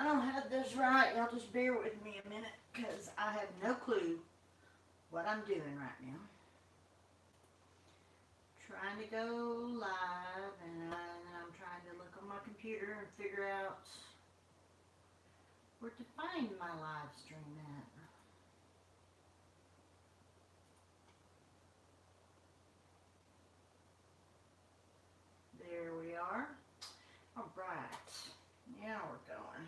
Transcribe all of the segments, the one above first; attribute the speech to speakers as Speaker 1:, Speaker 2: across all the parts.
Speaker 1: don't have this right, y'all just bear with me a minute because I have no clue what I'm doing right now. Trying to go live, and I'm trying to look on my computer and figure out where to find my live stream at. There we are. All right, now we're going.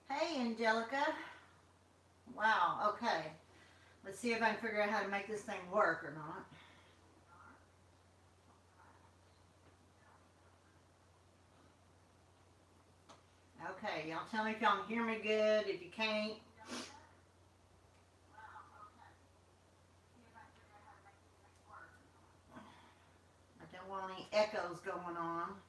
Speaker 1: Hey, Angelica. Wow, okay. Let's see if I can figure out how to make this thing work or not. Okay, y'all tell me if y'all can hear me good. If you can't, I don't want any echoes going on.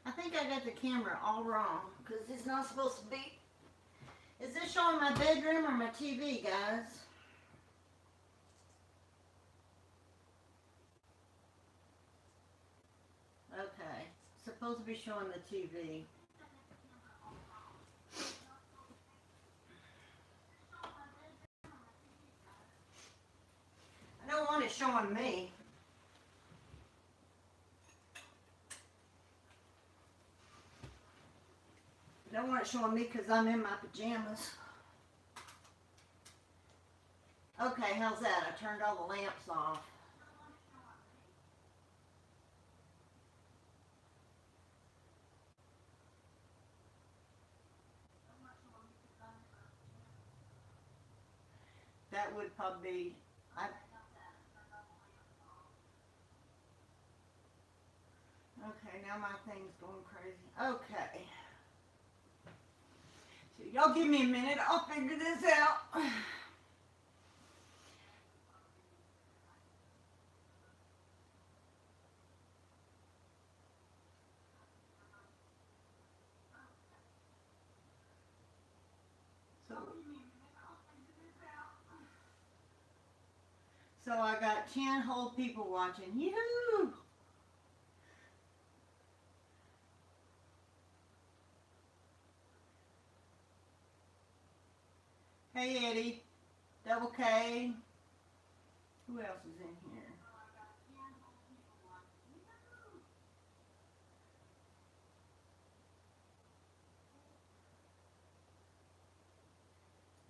Speaker 1: I think I got the camera all wrong because it's not supposed to be. Is this showing my bedroom or my TV, guys? Okay, supposed to be showing the TV. I don't want it showing me. I don't want it showing me because I'm in my pajamas. Okay, how's that? I turned all the lamps off. That would probably be... Okay, now my thing's going crazy. Okay. So y'all give me a minute. I'll figure this out. So I got 10 whole people watching. Yoo-hoo! Hey Eddie, Double K. Who else is in here?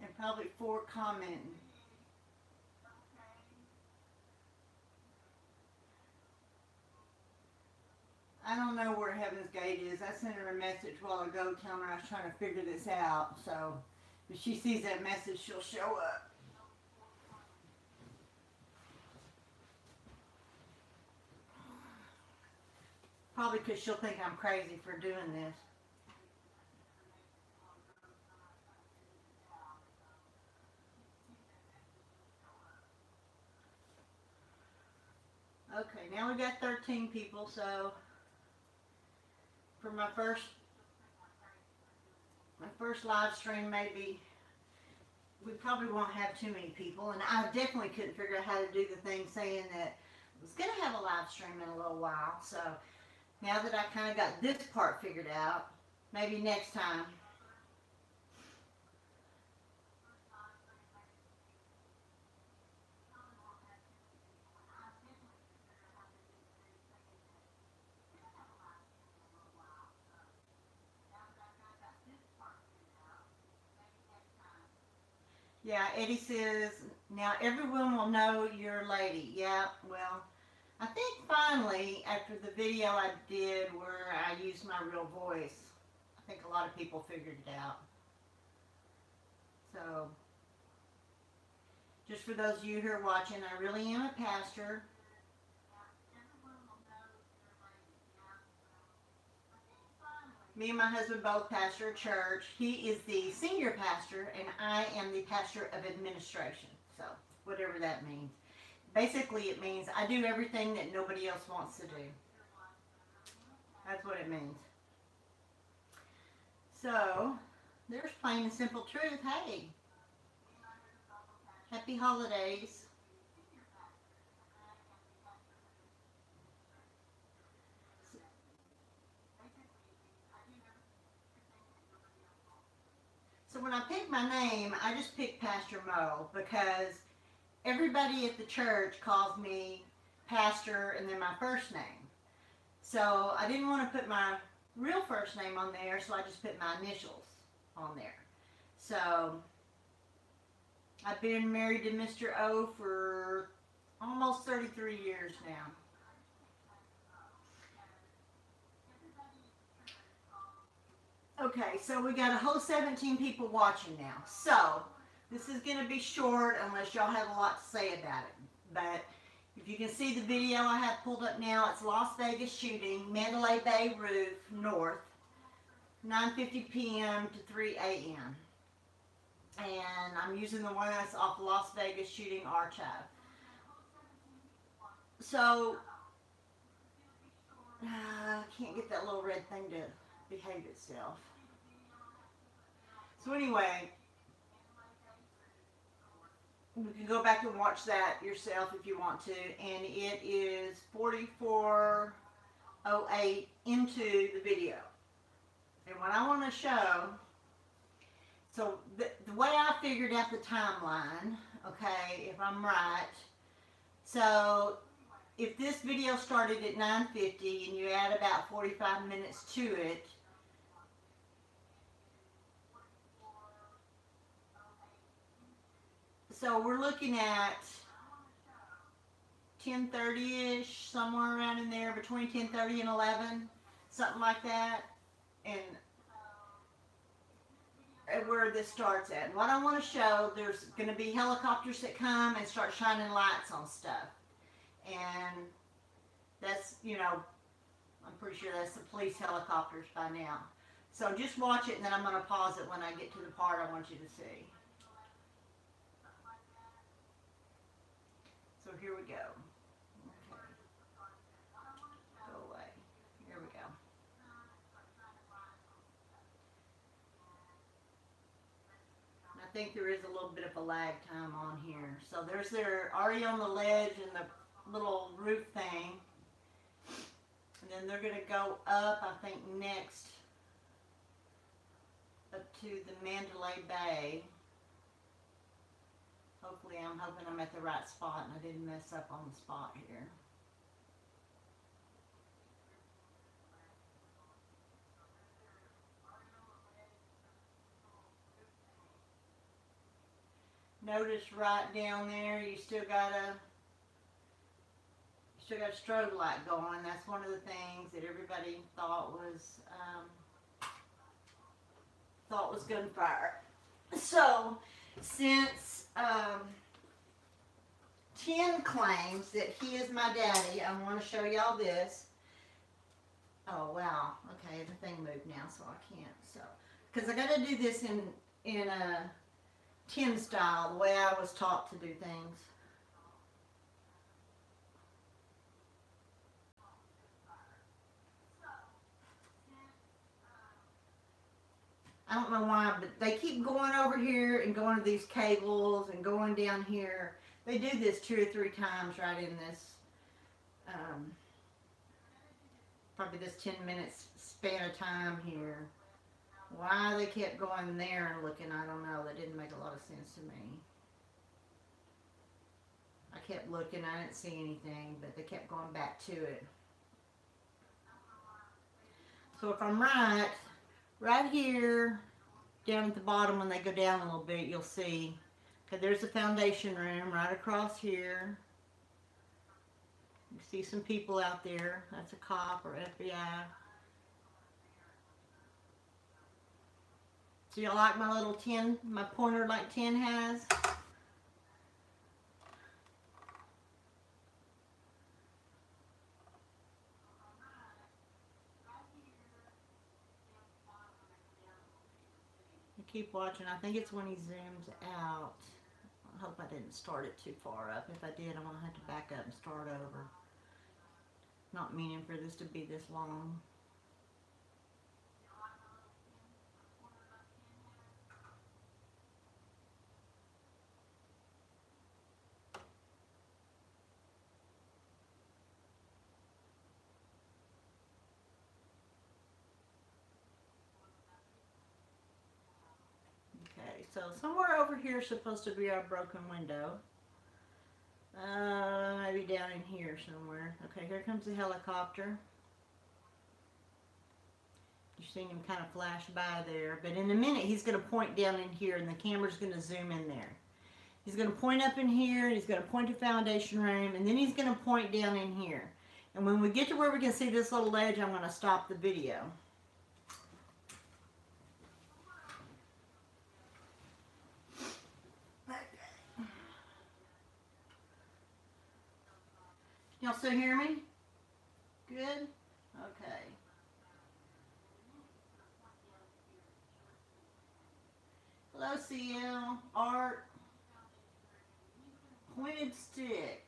Speaker 1: And probably 4 commenting. I don't know where Heaven's Gate is. I sent her a message a while ago telling her I was trying to figure this out. So if she sees that message, she'll show up. Probably because she'll think I'm crazy for doing this. Okay, now we got 13 people, so for my first live stream, maybe we probably won't have too many people, and I definitely couldn't figure out how to do the thing saying that I was going to have a live stream in a little while. So now that I kind of got this part figured out, maybe next time. Yeah, Eddie says, now everyone will know you're a lady. Yeah, well, I think finally, after the video I did where I used my real voice, I think a lot of people figured it out. So, just for those of you who are watching, I really am a pastor. Me and my husband both pastor a church. He is the senior pastor, and I am the pastor of administration. So, whatever that means. Basically, it means I do everything that nobody else wants to do. That's what it means. So, there's plain and simple truth. Hey, happy holidays. So when I pick my name, I just pick Pastor Mo because everybody at the church calls me Pastor and then my first name. So I didn't want to put my real first name on there, so I just put my initials on there. So I've been married to Mr. O for almost 33 years now. Okay, so we got a whole 17 people watching now. So this is going to be short unless y'all have a lot to say about it. But if you can see the video I have pulled up now, it's Las Vegas shooting, Mandalay Bay roof, north, 9:50 p.m. to 3 a.m. And I'm using the one that's off Las Vegas shooting archive. So, I can't get that little red thing to behave itself. So anyway, you can go back and watch that yourself if you want to, and it is 44:08 into the video. And what I want to show, so the way I figured out the timeline, okay, if I'm right, so if this video started at 9:50 and you add about 45 minutes to it, so we're looking at 10:30-ish, somewhere around in there, between 10:30 and 11, something like that, and where this starts at. And what I want to show, there's going to be helicopters that come and start shining lights on stuff. And that's, you know, I'm pretty sure that's the police helicopters by now. So just watch it, and then I'm going to pause it when I get to the part I want you to see. So here we go. Okay. Go away. Here we go. And I think there is a little bit of a lag time on here. So they're already on the ledge and the little roof thing. And then they're going to go up, I think, next up to the Mandalay Bay. Hopefully, I'm hoping I'm at the right spot and I didn't mess up on the spot here. Notice right down there, you still got a strobe light going. That's one of the things that everybody thought was gunfire. So, since Tim claims that he is my daddy, I want to show y'all this. Oh wow, okay, the thing moved now, so I can't. So, because I got to do this in a Tim style, the way I was taught to do things. I don't know why, but they keep going over here and going to these cables and going down here. They do this 2 or 3 times right in this, probably this 10 minutes span of time here. Why they kept going there and looking, I don't know. That didn't make a lot of sense to me. I kept looking, I didn't see anything, but they kept going back to it. So if I'm right here, down at the bottom, when they go down a little bit, you'll see, okay, there's the foundation room right across here. You see some people out there. That's a cop or FBI. Do you like my little tin, my pointer like tin has? Keep watching. I think it's when he zooms out. I hope I didn't start it too far up. If I did, I'm going to have to back up and start over. Not meaning for this to be this long. So somewhere over here is supposed to be our broken window. Maybe down in here somewhere. Okay, here comes the helicopter. You're seeing him kind of flash by there. But in a minute, he's going to point down in here, and the camera's going to zoom in there. He's going to point up in here, and he's going to point to foundation room, and then he's going to point down in here. And when we get to where we can see this little ledge, I'm going to stop the video. Y'all still hear me? Good? Okay. Hello, CL. Art. Pointed stick.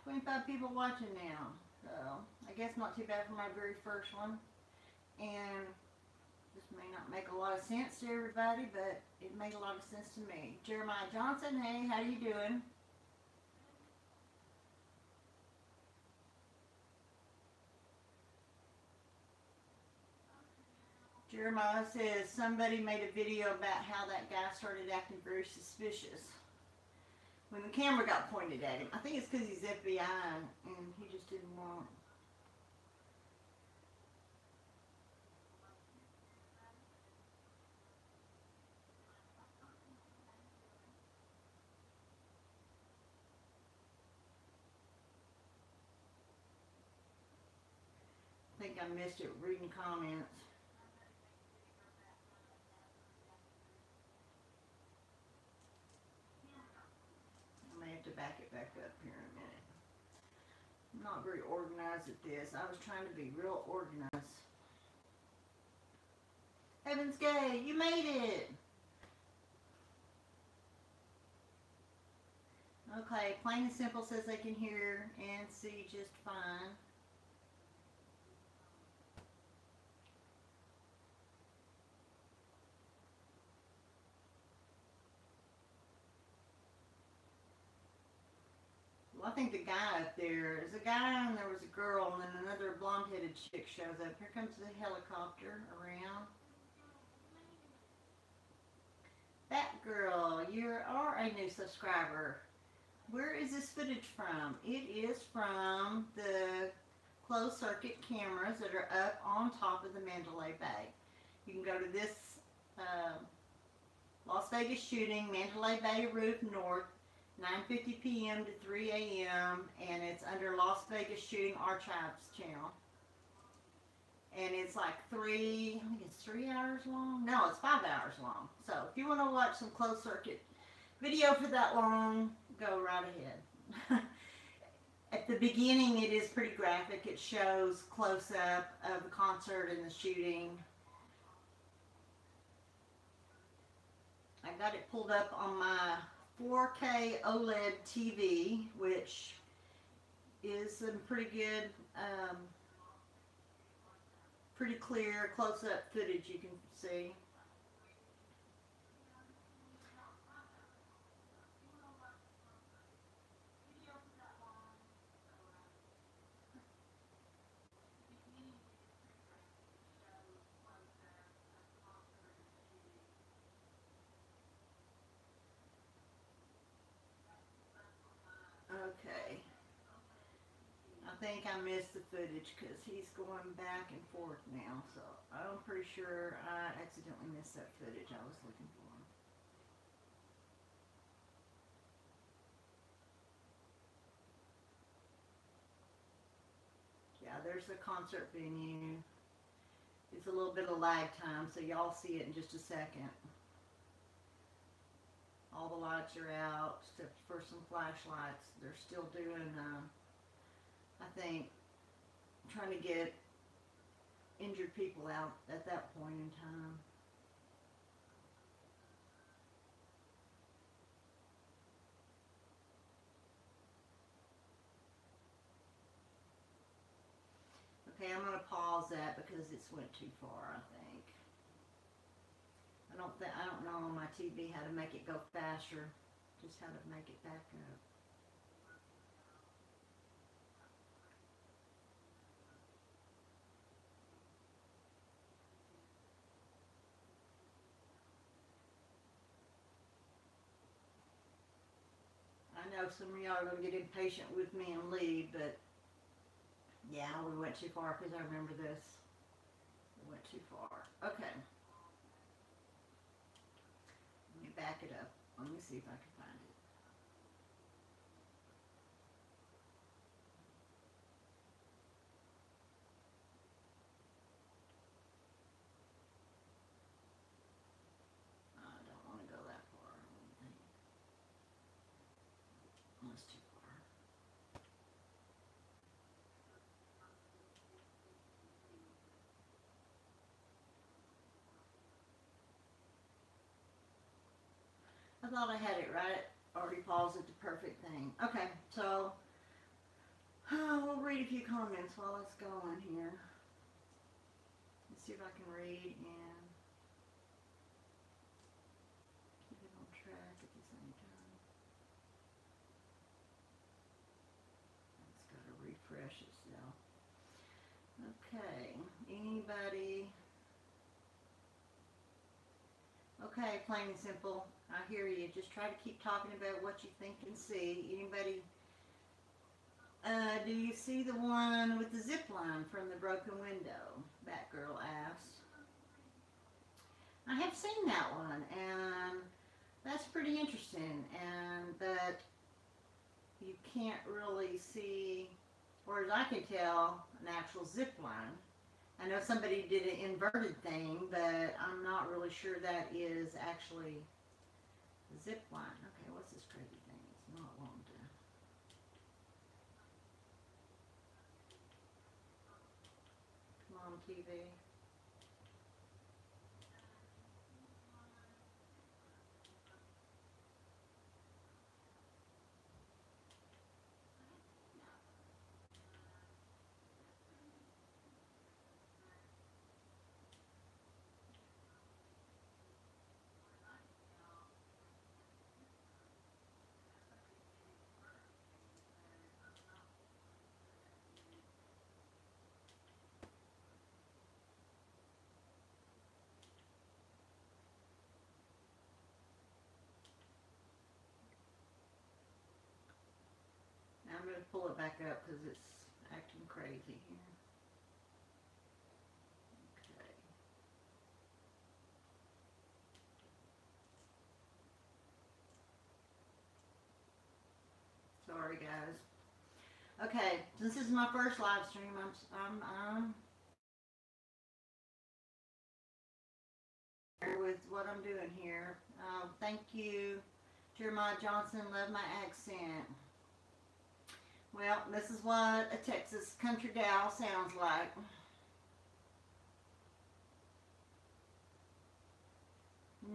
Speaker 1: 25 people watching now. So, I guess not too bad for my very first one. And this may not make a lot of sense to everybody, but it made a lot of sense to me. Jeremiah Johnson, hey, how you doing? Jeremiah says somebody made a video about how that guy started acting very suspicious when the camera got pointed at him. I think it's because he's FBI and he just didn't want. I think I missed it reading comments. To back it back up here in a minute. I'm not very organized at this. I was trying to be real organized. Heaven's Gate, you made it! Okay, Plain and Simple says they can hear and see just fine. I think the guy up there is a guy and there was a girl and then another blonde-headed chick shows up. Here comes the helicopter around. That girl, you are a new subscriber. Where is this footage from? It is from the closed circuit cameras that are up on top of the Mandalay Bay. You can go to this Las Vegas shooting, Mandalay Bay Roof North, 9:50 p.m. to 3 a.m. and it's under Las Vegas Shooting Archives channel. And it's like I think it's 3 hours long? No, it's 5 hours long. So if you want to watch some closed circuit video for that long, go right ahead. At the beginning it is pretty graphic. It shows close up of the concert and the shooting. I got it pulled up on my 4K OLED TV, which is some pretty good, pretty clear close-up footage you can see. Okay. I think I missed the footage because he's going back and forth now, so I'm pretty sure I accidentally missed that footage I was looking for. Yeah, there's the concert venue. It's a little bit of lag time, so y'all see it in just a second. All the lights are out, except for some flashlights. They're still doing, I think, trying to get injured people out at that point in time. Okay, I'm going to pause that because it's went too far, I think. I don't know on my TV how to make it go faster, just how to make it back up. know some of y'all are going to get impatient with me and leave, but yeah, we went too far because I remember this. We went too far. Okay. Let me back it up. Let me see if I can find it. I don't want to go that far. That's too far. I thought I had it right. Already paused at the perfect thing. Okay, so we'll read a few comments while it's going here. Let's see if I can read and keep it on track at the same time. It's got to refresh itself. Okay, anybody? Okay, plain and simple. I hear you. Just try to keep talking about what you think and see. Anybody? Do you see the one with the zip line from the broken window? That girl asked. I have seen that one, and that's pretty interesting. But you can't really see, or as I can tell, an actual zip line. I know somebody did an inverted thing, but I'm not really sure that is actually the zip line. Okay, what's this crazy thing? It's not wanting to. Come on, TV. Now I'm going to pull it back up because it's acting crazy here. Okay. Sorry, guys. Okay, this is my first live stream. I'm with what I'm doing here. Thank you, Jeremiah Johnson. Love my accent. Well, this is what a Texas country gal sounds like.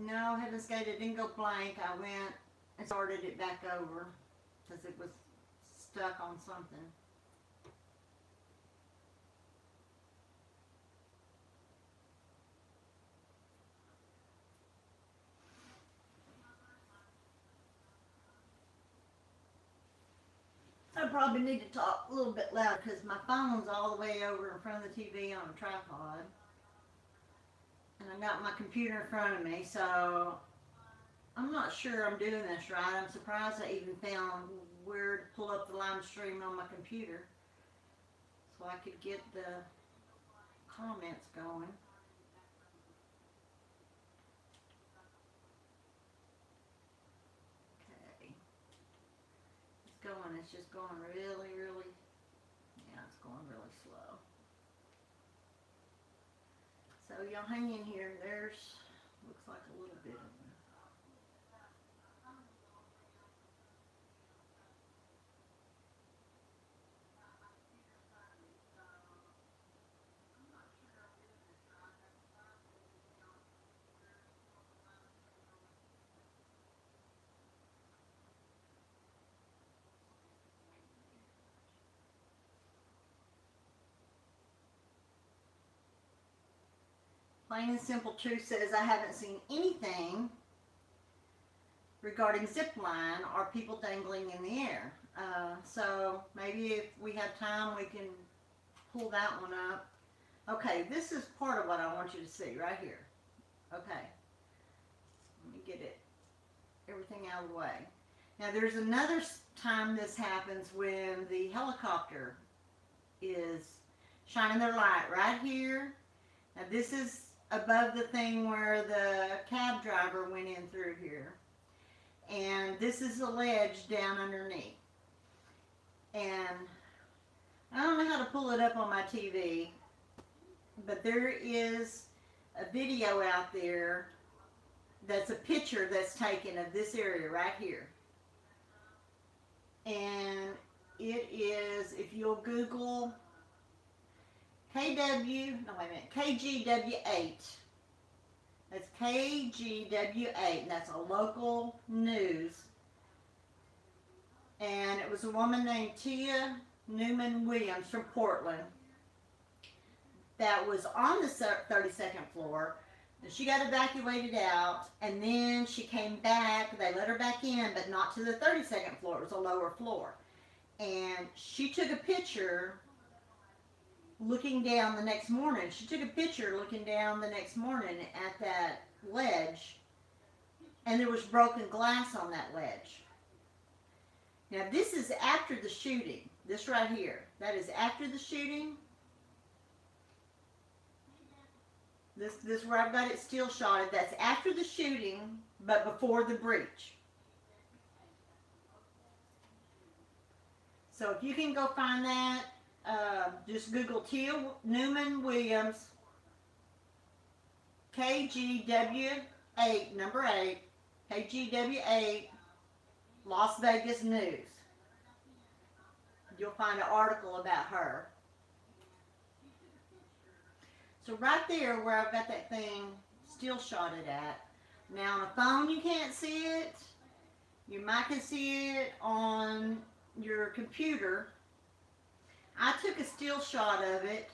Speaker 1: No, Heaven's Gate, it didn't go blank. I went and started it back over because it was stuck on something. I probably need to talk a little bit louder because my phone's all the way over in front of the TV on a tripod. And I got my computer in front of me, so I'm not sure I'm doing this right. I'm surprised I even found where to pull up the live stream on my computer so I could get the comments going. Okay. It's going, it's just going really, yeah, it's going really slow. So y'all hang in here. There's, looks like a little bit of it. Plain and Simple Truth says, I haven't seen anything regarding zip line or people dangling in the air. So maybe if we have time, we can pull that one up. Okay, this is part of what I want you to see right here. Okay, let me get it, everything out of the way. Now there's another time this happens when the helicopter is shining their light right here. Now this is above the thing where the cab driver went in through here. And this is a ledge down underneath. And I don't know how to pull it up on my TV, but there is a video out there that's a picture that's taken of this area right here. And it is, if you'll Google KGW8. That's KGW8, and that's a local news. And it was a woman named Tia Newman Williams from Portland that was on the 32nd floor. She got evacuated out, and then she came back. They let her back in, but not to the 32nd floor. It was a lower floor. And she took a picture looking down the next morning. She took a picture looking down the next morning at that ledge, and there was broken glass on that ledge. Now this is after the shooting. This right here. That is after the shooting. This where I've got it still shotted. That's after the shooting, but before the breach. So if you can go find that, just Google Tia Newman Williams, KGW8, number 8, KGW8, Las Vegas News. You'll find an article about her. So right there where I've got that thing still shotted at. Now on a phone you can't see it. You might can see it on your computer. I took a still shot of it.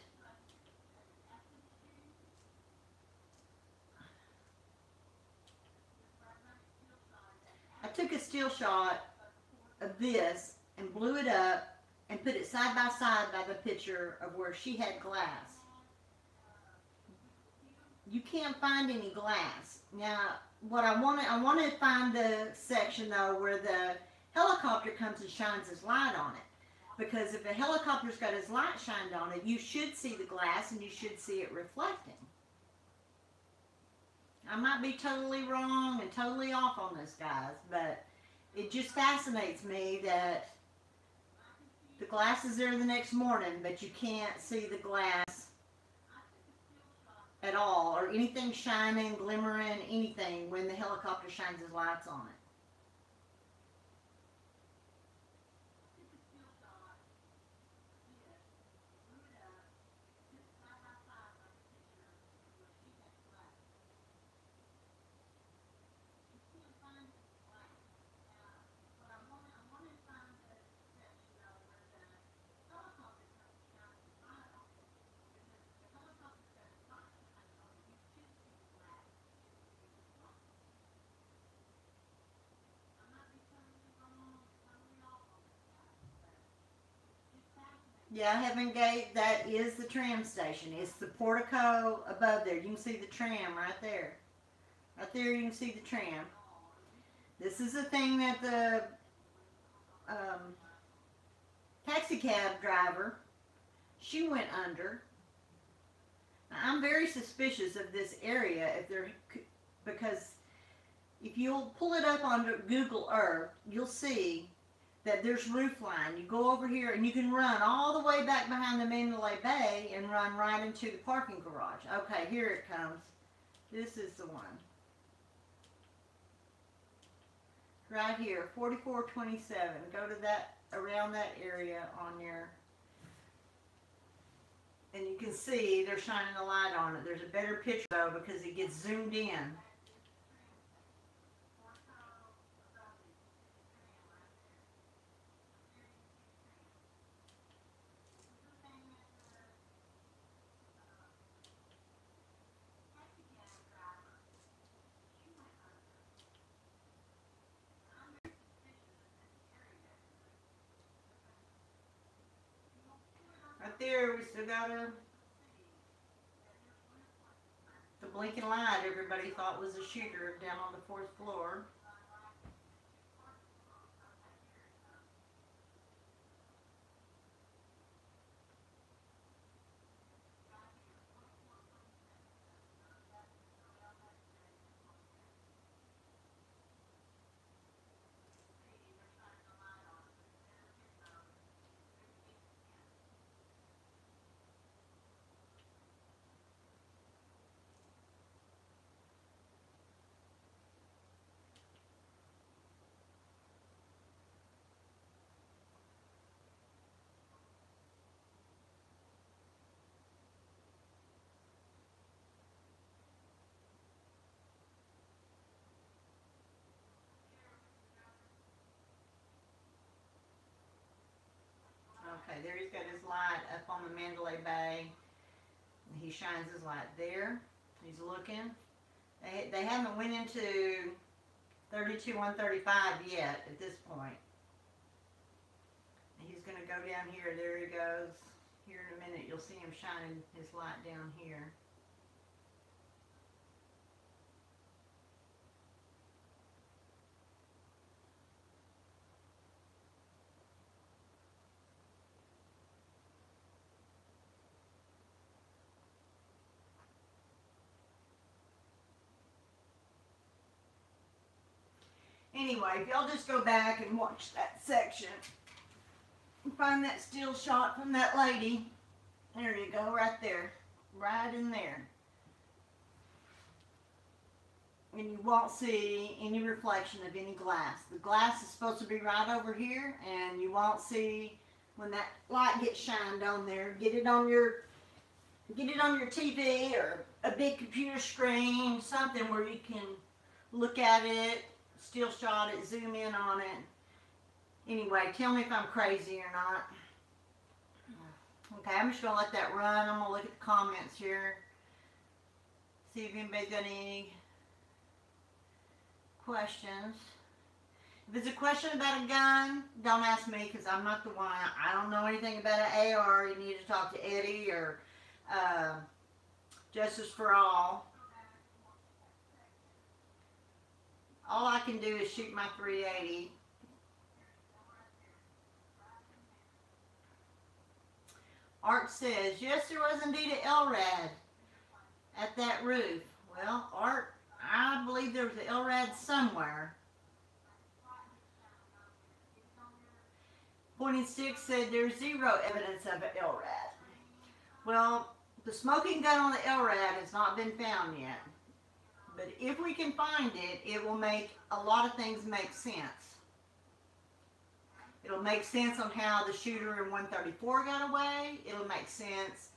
Speaker 1: I took a still shot of this and blew it up and put it side by side by the picture of where she had glass. You can't find any glass. Now, what I want to find the section though where the helicopter comes and shines his light on it. Because if a helicopter's got his light shined on it, you should see the glass and you should see it reflecting. I might be totally wrong and totally off on this, guys, but it just fascinates me that the glass is there the next morning, but you can't see the glass at all, or anything shining, glimmering, anything when the helicopter shines his lights on it. Yeah, Heaven Gate, that is the tram station. It's the portico above there. You can see the tram right there. Right there you can see the tram. This is the thing that the taxi cab driver, she went under. Now, I'm very suspicious of this area because if you'll pull it up on Google Earth, you'll see that there's roof line. You go over here and you can run all the way back behind the Mandalay Bay and run right into the parking garage. Okay, here it comes. This is the one. Right here, 4427. Go to that, around that area on your, and you can see they're shining a light on it. There's a better picture though because it gets zoomed in. Right there, we still got the blinking light everybody thought was a shooter down on the 4th floor. Okay, there he's got his light up on the Mandalay Bay. He shines his light there. He's looking. They haven't went into 32-135 yet at this point. He's going to go down here. There he goes. Here in a minute you'll see him shining his light down here. Anyway, if y'all just go back and watch that section and find that still shot from that lady, there you go, right there, right in there. And you won't see any reflection of any glass. The glass is supposed to be right over here, and you won't see when that light gets shined on there. Get it on your TV or a big computer screen, something where you can look at it, still shot it, zoom in on it. Anyway, tell me if I'm crazy or not. Okay, I'm just going to let that run. I'm going to look at the comments here. See if anybody's got any questions. If it's a question about a gun, don't ask me because I'm not the one. I don't know anything about an AR. You need to talk to Eddie or Justice for All. All I can do is shoot my .380. Art says, yes, there was indeed an LRAD at that roof. Well, Art, I believe there was an LRAD somewhere. Pointing Six said there's zero evidence of an LRAD. Well, the smoking gun on the LRAD has not been found yet. But if we can find it, it will make a lot of things make sense. It'll make sense on how the shooter in 134 got away. It'll make sense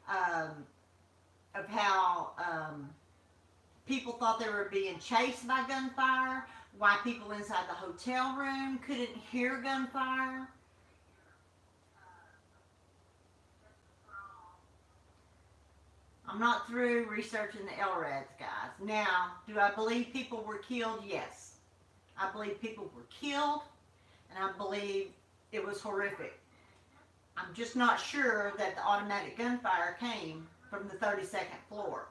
Speaker 1: of how people thought they were being chased by gunfire, why people inside the hotel room couldn't hear gunfire. I'm not through researching the LRADs, guys. Now, do I believe people were killed? Yes. I believe people were killed, and I believe it was horrific. I'm just not sure that the automatic gunfire came from the 32nd floor.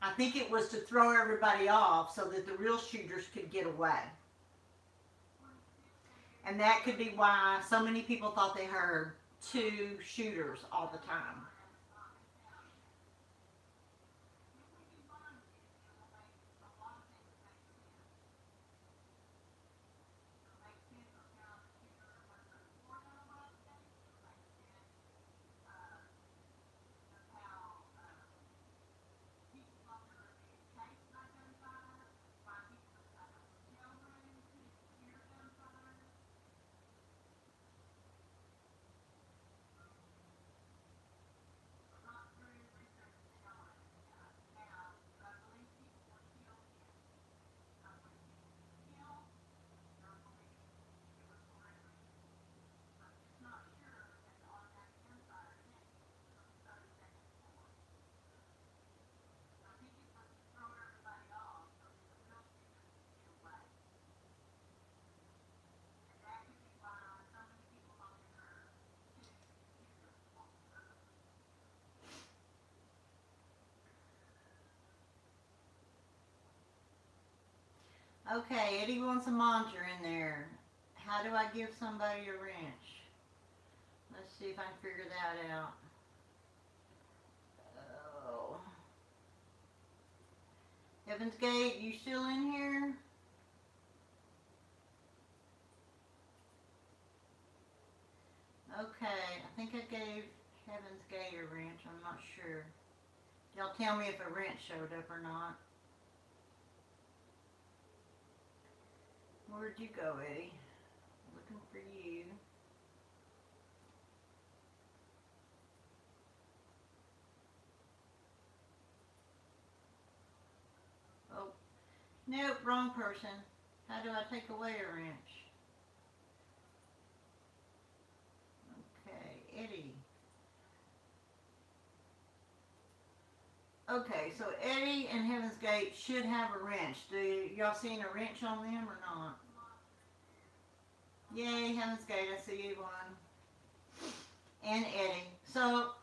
Speaker 1: I think it was to throw everybody off so that the real shooters could get away. And that could be why so many people thought they heard two shooters all the time. Okay, Eddie wants a monitor in there. How do I give somebody a wrench? Let's see if I can figure that out. Oh. Heaven's Gate, you still in here? Okay, I think I gave Heaven's Gate a wrench. I'm not sure. Y'all tell me if a wrench showed up or not. Where'd you go, Eddie? Looking for you. Oh, nope, wrong person. How do I take away a wrench? Okay, so Eddie and Heaven's Gate should have a wrench. Do y'all seen a wrench on them or not? Yay, Heaven's Gate, I see you one. And Eddie. So,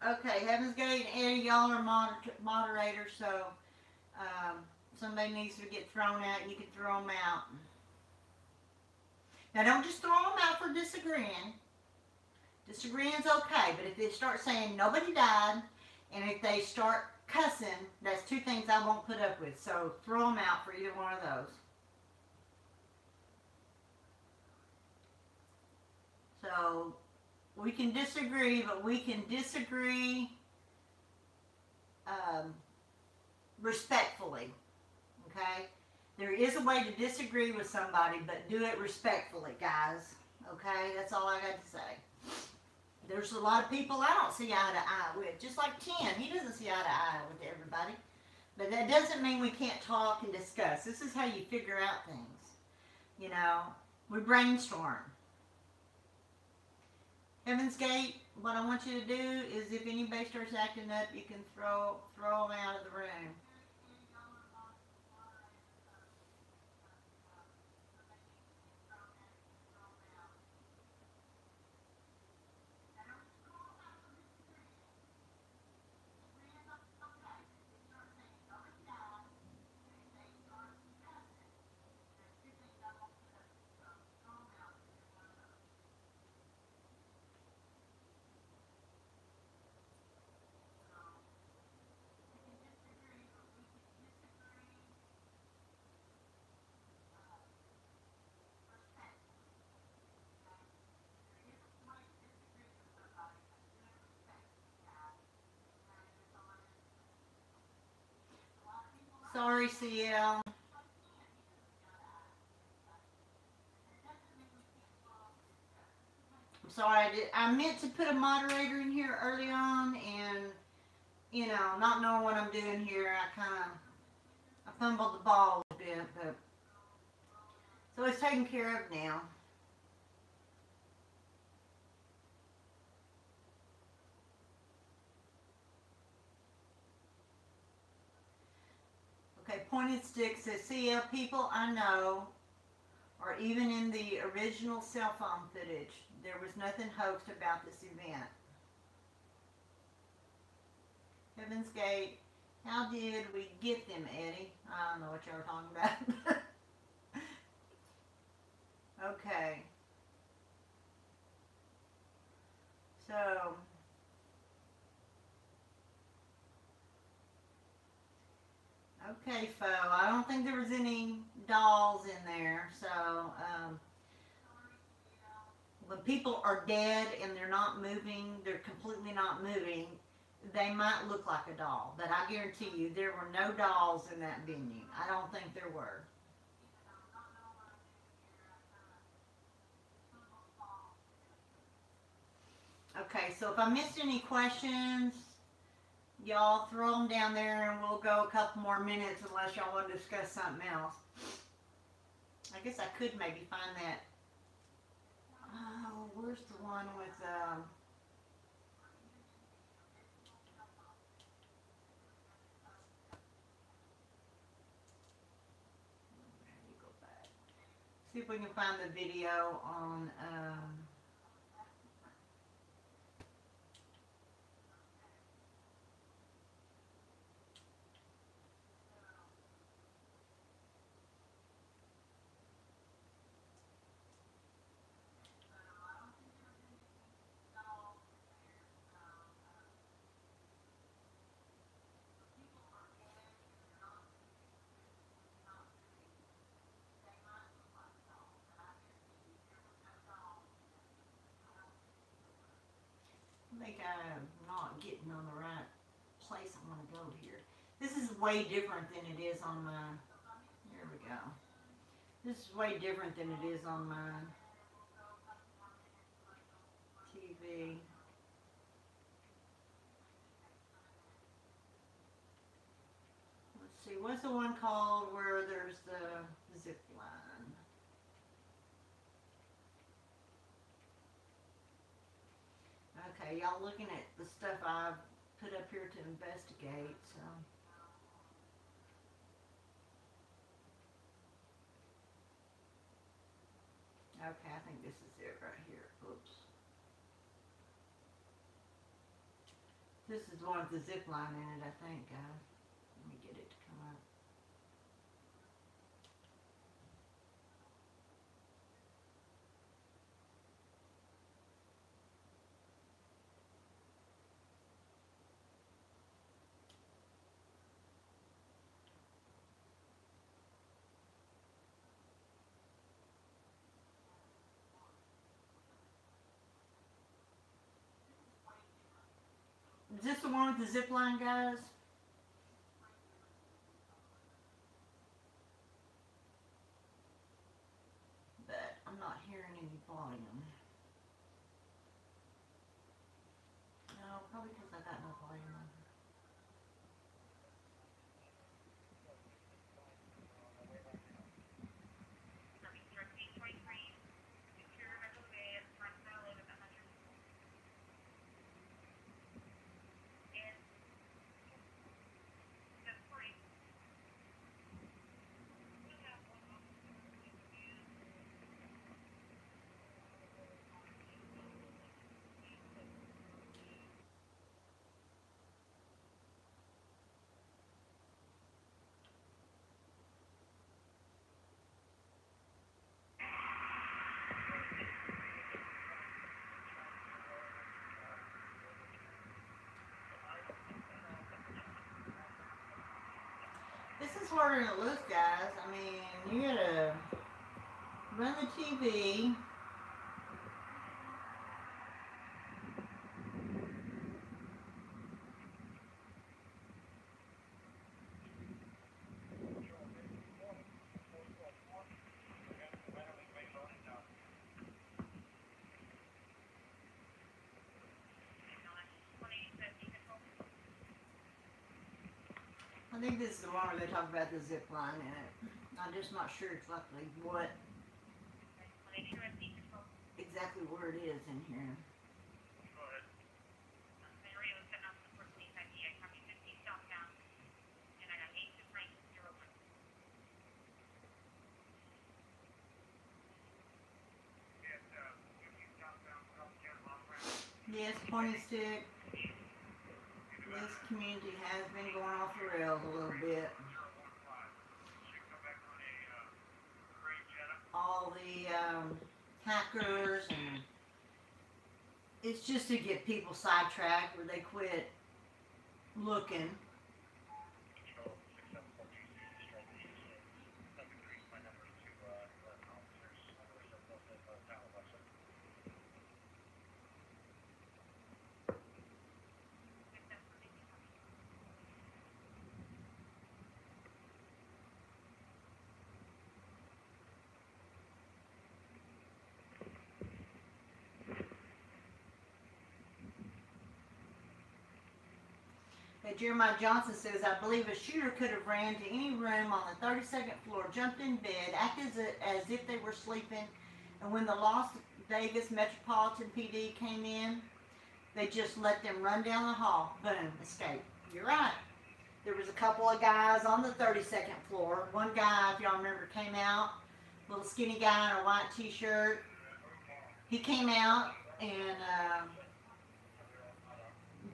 Speaker 1: okay, Heaven's Gate and Eddie, y'all are moderators, so somebody needs to get thrown out, you can throw them out. Now, don't just throw them out for disagreeing. Disagreeing's okay, but if they start saying nobody died, and if they start cussing, that's two things I won't put up with. So throw them out for either one of those. So we can disagree, but we can disagree respectfully. Okay? There is a way to disagree with somebody, but do it respectfully, guys. Okay? That's all I got to say. There's a lot of people I don't see eye to eye with. Just like Ken, he doesn't see eye to eye with everybody. But that doesn't mean we can't talk and discuss. This is how you figure out things. You know, we brainstorm. Heaven's Gate, what I want you to do is if anybody starts acting up, you can throw them out of the room. Sorry, CL. I'm sorry, I meant to put a moderator in here early on, and, you know, not knowing what I'm doing here, I fumbled the ball a bit, but, so it's taken care of now. Okay, Pointed Stick says, CL, people I know, or even in the original cell phone footage, there was nothing hoaxed about this event. Heaven's Gate, how did we get them, Eddie? I don't know what y'all were talking about. Okay. So, okay, Fo, I don't think there was any dolls in there, so, when people are dead and they're not moving, they're completely not moving, they might look like a doll, but I guarantee you there were no dolls in that venue. I don't think there were. Okay, so if I missed any questions, y'all throw them down there and we'll go a couple more minutes unless y'all want to discuss something else. I guess I could maybe find that. Oh, where's the one with, go back. See if we can find the video on, I think I'm not getting on the right place I want to go here. This is way different than it is on mine. There we go. This is way different than it is on mine. TV. Let's see, what's the one called where there's the zip line? Okay, y'all looking at the stuff I've put up here to investigate, so. Okay, I think this is it right here. Oops. This is the one with the zip line in it, I think, guys. Let me get it to come up. Is this the one with the zip line, guys? But I'm not hearing any volume. No, probably because I got no volume on. This is harder to look, guys. I mean, you gotta run the TV. I think this is the one where they talk about the zip line in it. I'm just not sure exactly what, exactly where it is in here. Yes, pointy stick. This community has been going off the rails a little bit. All the hackers, and it's just to get people sidetracked where they quit looking. Jeremiah Johnson says, I believe a shooter could have ran to any room on the 32nd floor, jumped in bed, acted as if they were sleeping, and when the Las Vegas Metropolitan PD came in, they just let them run down the hall. Boom, escape. You're right. There was a couple of guys on the 32nd floor. One guy, if y'all remember, came out, little skinny guy in a white t-shirt. He came out, and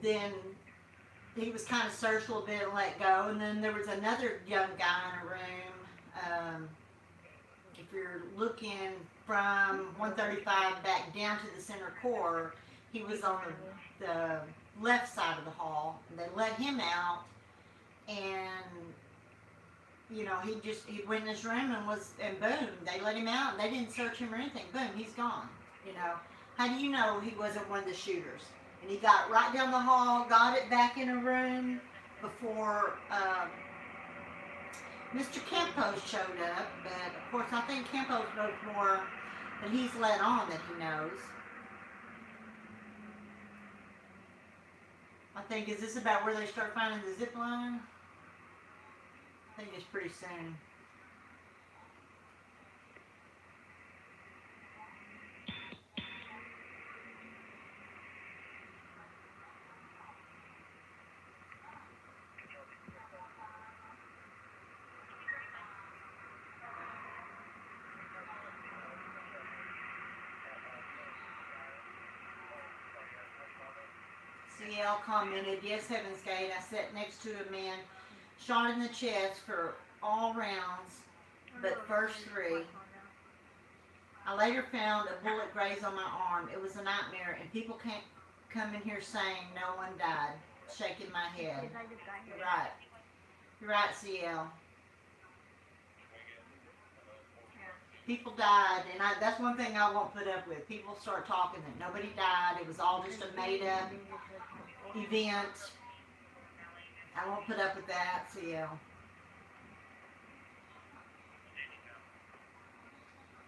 Speaker 1: then he was kind of searched a little bit and let go. And then there was another young guy in a room. If you're looking from 135 back down to the center core, he was on the left side of the hall. And they let him out, and you know, he went in his room and boom, they let him out, and they didn't search him or anything. Boom, he's gone. You know, how do you know he wasn't one of the shooters? And he got right down the hall, got it back in a room before Mr. Campos showed up. But of course, I think Campos knows more than he's let on that he knows. I think, is this about where they start finding the zip line? I think it's pretty soon. CL commented, yes, Heaven's Gate. I sat next to a man shot in the chest for all rounds, but first 3. I later found a bullet graze on my arm. It was a nightmare, and people can't come in here saying no one died. Shaking my head. You're right. You're right, CL. People died, and that's one thing I won't put up with. People start talking that nobody died. It was all just a made-up event. I won't put up with that, CL.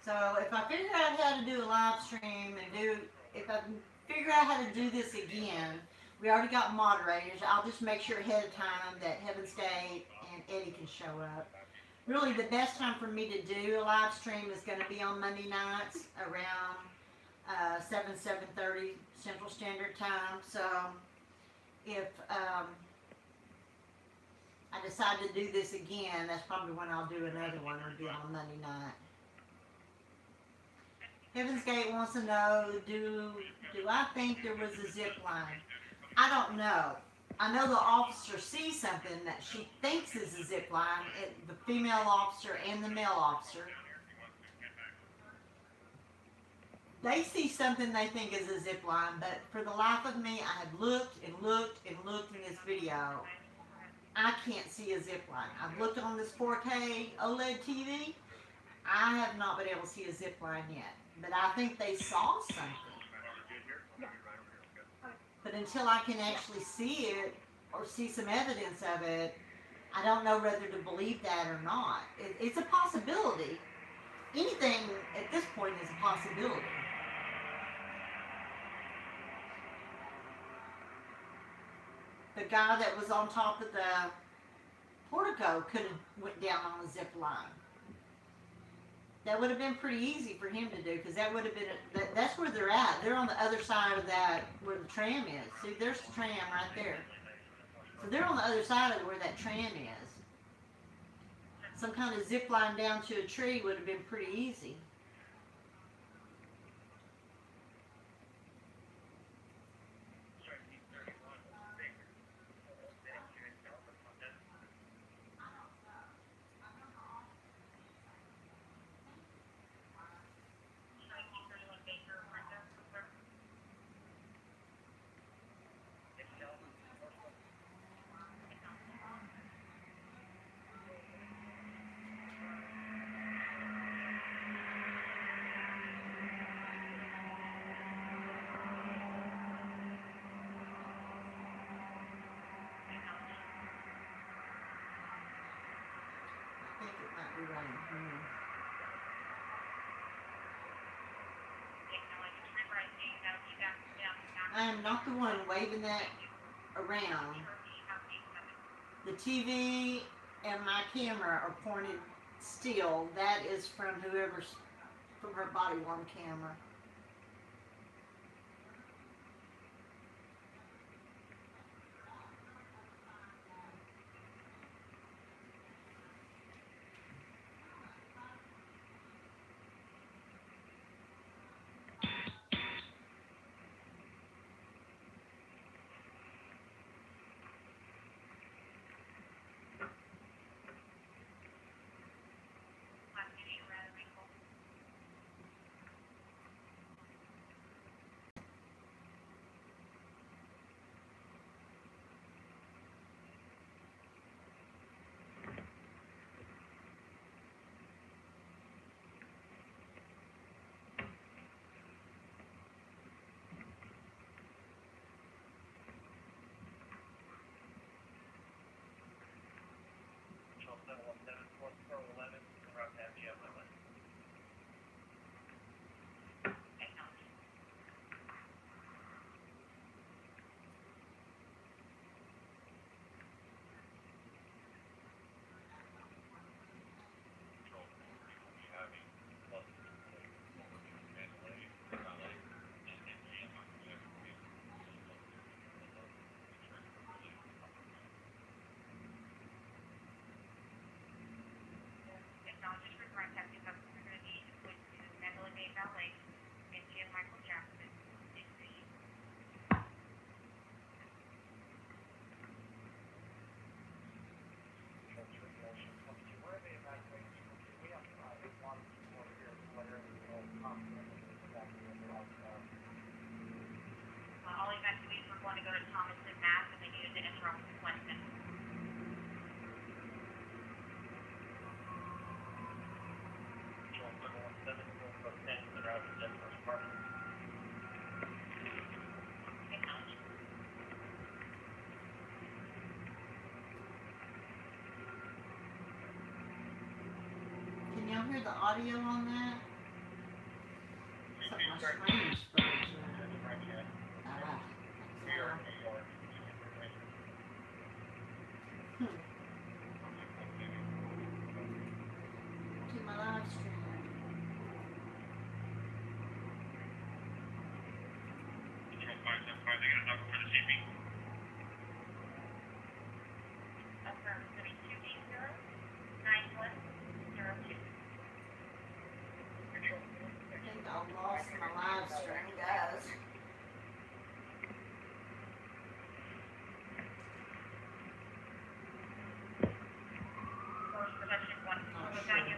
Speaker 1: So if I figure out how to do a live stream and if I figure out how to do this again, we already got moderators. I'll just make sure ahead of time that Heaven's Gate and Eddie can show up. Really, the best time for me to do a live stream is going to be on Monday nights around 7:30 Central Standard Time. So if I decide to do this again, that's probably when I'll do another one. It'll be on Monday night. Heaven's Gate wants to know, do I think there was a zip line? I don't know. I know the officer sees something that she thinks is a zip line, the female officer and the male officer. They see something they think is a zip line, but for the life of me, I have looked and looked and looked in this video. I can't see a zip line. I've looked on this 4K OLED TV. I have not been able to see a zip line yet, but I think they saw something. But until I can actually see it or see some evidence of it, I don't know whether to believe that or not. It's a possibility. Anything at this point is a possibility. The guy that was on top of the portico could have went down on a zip line. That would have been pretty easy for him to do, because that would have been, that's where they're at. They're on the other side of that, where the tram is. See, there's the tram right there. So they're on the other side of where that tram is. Some kind of zip line down to a tree would have been pretty easy. I am not the one waving that around. The TV and my camera are pointed still. That is from whoever's, from her body worn camera.
Speaker 2: from Winston.
Speaker 1: Can y'all hear the audio on that? Something my screen's frozen. Ah. To my live stream.
Speaker 2: Affirm 3280-9102.
Speaker 1: I think I lost my live stream, guys.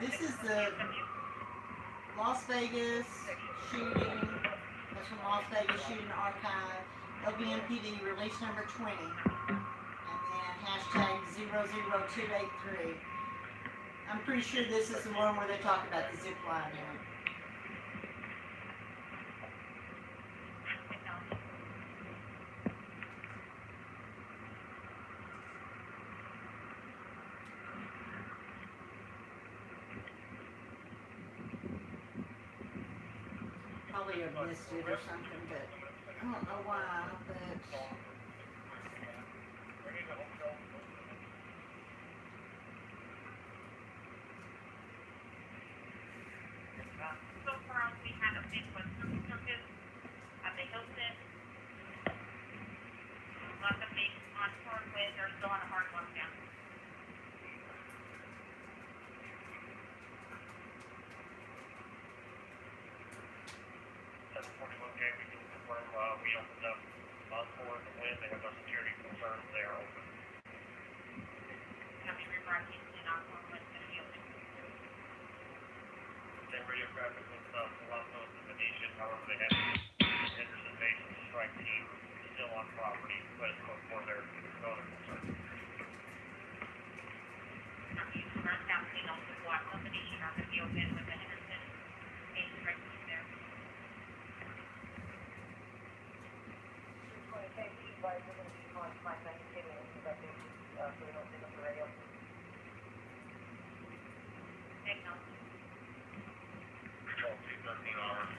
Speaker 1: This is the Las Vegas shooting. That's from Las Vegas Shooting Archive. LVMPD release number 20. And then hashtag 00283. I'm pretty sure this is the one where they talk about the zipline in it. Probably have missed it or something, but I don't know why, but
Speaker 2: So far, we had a big one circus at the Hilton. Lots of big on tour with, they're still on a hard lockdown.
Speaker 3: We opened up Encore and the Wind. They have no security concerns. They are open.
Speaker 2: Have you remarked in Encore what's going to be open?
Speaker 3: Same radio traffic with Toronto and Venetian. However, they have Henderson Base and Strike Team still on property, but it's for their other concerns.
Speaker 2: Have you remarked out the Venetian are going to be open with the Henderson Base Strike Team there?
Speaker 3: We're going to be on 592 because I think so we don't pick up the radio.
Speaker 2: Signal.
Speaker 3: Control 213 hours.